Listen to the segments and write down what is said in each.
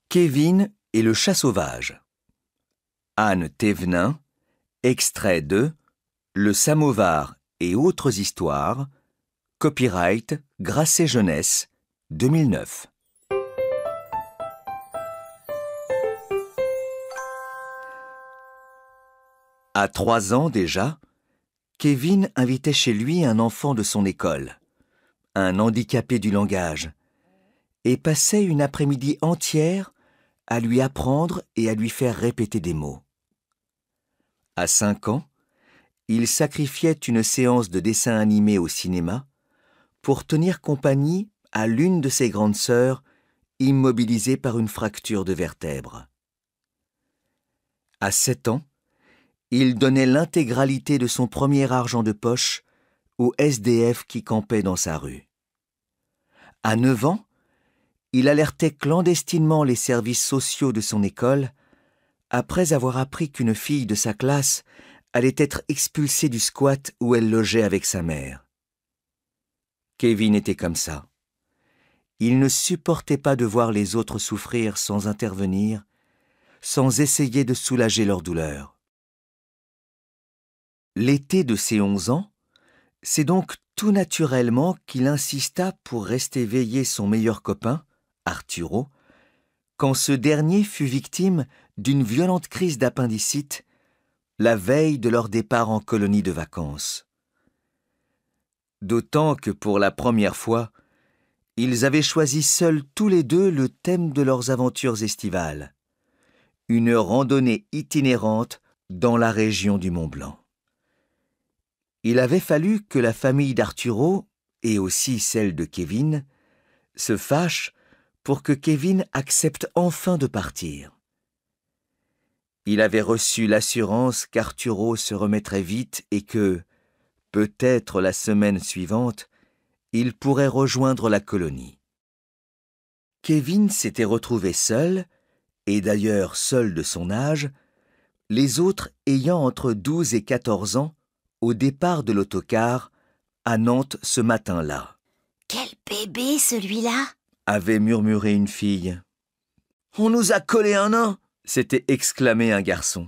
Kevin et le chat sauvage. Anne Thévenin, extrait de Le Samovar et autres histoires, copyright Grasset Jeunesse, 2009. À 3 ans déjà, Kevin invitait chez lui un enfant de son école, un handicapé du langage, et passait une après-midi entière à lui apprendre et à lui faire répéter des mots. À 5 ans, il sacrifiait une séance de dessin animé au cinéma pour tenir compagnie à l'une de ses grandes sœurs immobilisée par une fracture de vertèbre. À 7 ans, il donnait l'intégralité de son premier argent de poche au SDF qui campait dans sa rue. À 9 ans, il alertait clandestinement les services sociaux de son école après avoir appris qu'une fille de sa classe allait être expulsée du squat où elle logeait avec sa mère. Kevin était comme ça. Il ne supportait pas de voir les autres souffrir sans intervenir, sans essayer de soulager leur douleur. L'été de ses 11 ans, c'est donc tout naturellement qu'il insista pour rester veiller son meilleur copain, Arturo, quand ce dernier fut victime d'une violente crise d'appendicite la veille de leur départ en colonie de vacances. D'autant que pour la première fois, ils avaient choisi seuls tous les deux le thème de leurs aventures estivales, une randonnée itinérante dans la région du Mont-Blanc. Il avait fallu que la famille d'Arturo, et aussi celle de Kevin, se fâche pour que Kevin accepte enfin de partir. Il avait reçu l'assurance qu'Arturo se remettrait vite et que, peut-être la semaine suivante, il pourrait rejoindre la colonie. Kevin s'était retrouvé seul, et d'ailleurs seul de son âge, les autres ayant entre 12 et 14 ans, au départ de l'autocar, à Nantes ce matin-là. « Quel bébé celui-là » avait murmuré une fille. « On nous a collé un nain » s'était exclamé un garçon.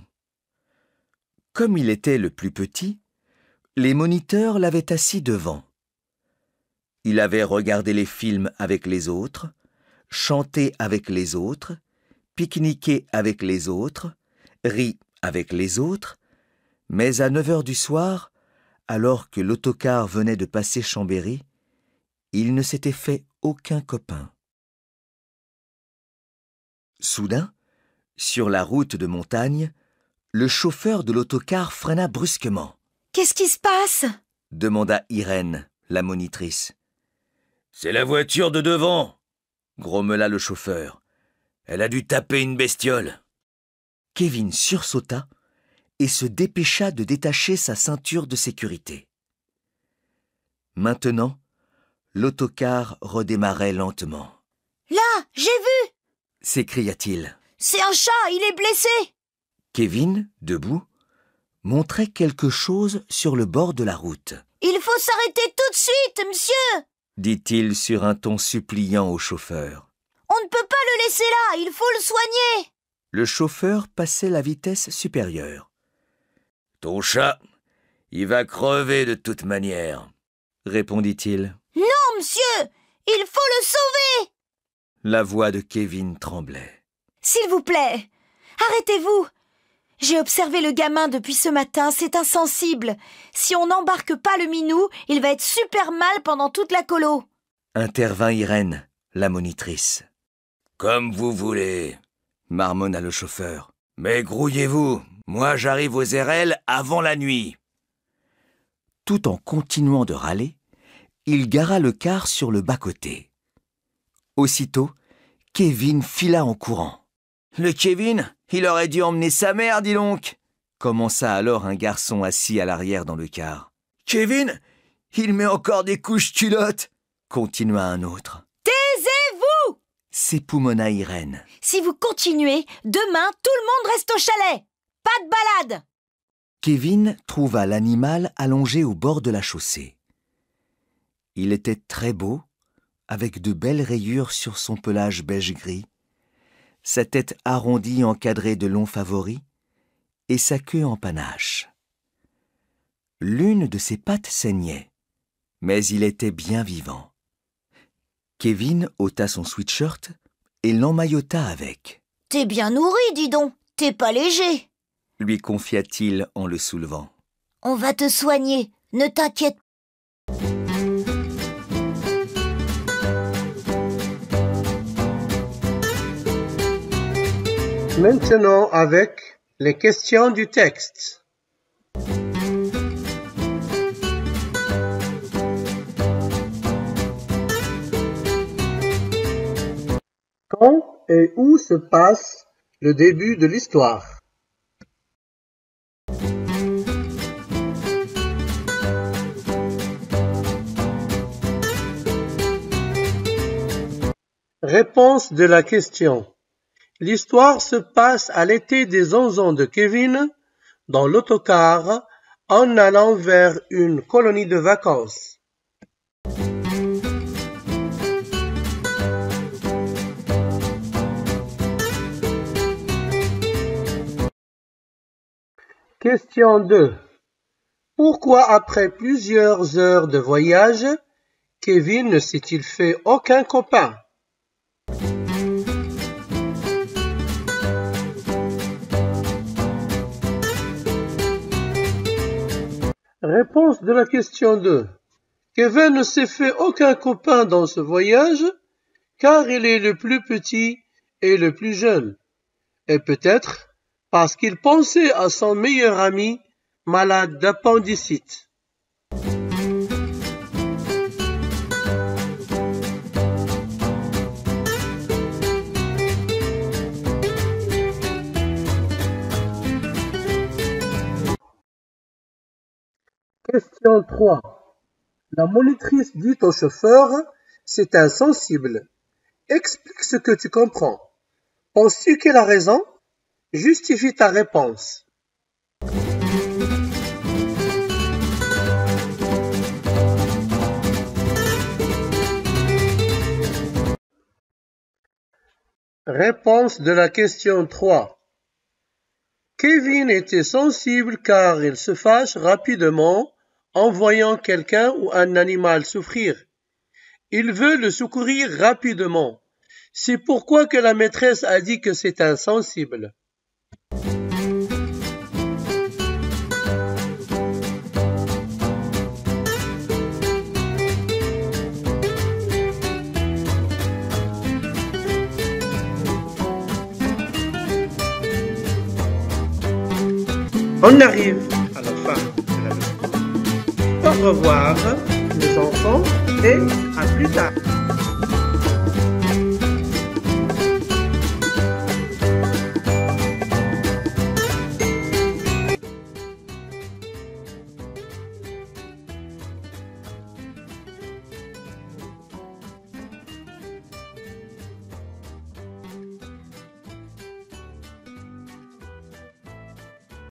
Comme il était le plus petit, les moniteurs l'avaient assis devant. Il avait regardé les films avec les autres, chanté avec les autres, pique-niqué avec les autres, ri avec les autres, mais à 9 heures du soir, alors que l'autocar venait de passer Chambéry, il ne s'était fait aucun copain. Soudain, sur la route de montagne, le chauffeur de l'autocar freina brusquement. « Qu'est-ce qui se passe » demanda Irène, la monitrice. « C'est la voiture de devant » grommela le chauffeur. « Elle a dû taper une bestiole. » Kevin sursauta et se dépêcha de détacher sa ceinture de sécurité. Maintenant, l'autocar redémarrait lentement. « Là, j'ai vu » s'écria-t-il. « C'est un chat, il est blessé » Kevin, debout, montrait quelque chose sur le bord de la route. « Il faut s'arrêter tout de suite, monsieur » dit-il sur un ton suppliant au chauffeur. « On ne peut pas le laisser là, il faut le soigner » Le chauffeur passait la vitesse supérieure. « Ton chat, il va crever de toute manière » répondit-il. « Non, monsieur, il faut le sauver » La voix de Kevin tremblait. « S'il vous plaît, arrêtez-vous. J'ai observé le gamin depuis ce matin, c'est insensible. Si on n'embarque pas le minou, il va être super mal pendant toute la colo. » intervint Irène, la monitrice. « Comme vous voulez, marmonna le chauffeur. Mais grouillez-vous, moi j'arrive aux RL avant la nuit. » Tout en continuant de râler, il gara le car sur le bas-côté. Aussitôt, Kevin fila en courant. « Le Kevin, il aurait dû emmener sa mère, dis donc !» commença alors un garçon assis à l'arrière dans le car. « Kevin, il met encore des couches culottes !» continua un autre. « Taisez-vous » s'époumonna Irène. « Si vous continuez, demain, tout le monde reste au chalet. Pas de balade !» Kevin trouva l'animal allongé au bord de la chaussée. Il était très beau, avec de belles rayures sur son pelage beige-gris, sa tête arrondie encadrée de longs favoris et sa queue en panache. L'une de ses pattes saignait, mais il était bien vivant. Kevin ôta son sweatshirt et l'emmaillota avec. « T'es bien nourri, dis donc, t'es pas léger !» lui confia-t-il en le soulevant. « On va te soigner, ne t'inquiète pas. » Maintenant avec les questions du texte. Quand et où se passe le début de l'histoire? Réponse de la question. L'histoire se passe à l'été des 11 ans de Kevin, dans l'autocar, en allant vers une colonie de vacances. Question 2. Pourquoi après plusieurs heures de voyage, Kevin ne s'est-il fait aucun copain? Réponse de la question 2. Kevin ne s'est fait aucun copain dans ce voyage car il est le plus petit et le plus jeune, et peut-être parce qu'il pensait à son meilleur ami malade d'appendicite. Question 3. La monitrice dit au chauffeur « C'est insensible ». Explique ce que tu comprends. Penses-tu qu'elle a raison? Justifie ta réponse. Réponse de la question 3. Kevin était sensible car il se fâche rapidement en voyant quelqu'un ou un animal souffrir. Il veut le secourir rapidement. C'est pourquoi que la maîtresse a dit que c'est insensible. On arrive à la fin de la leçon. Au revoir les enfants et à plus tard.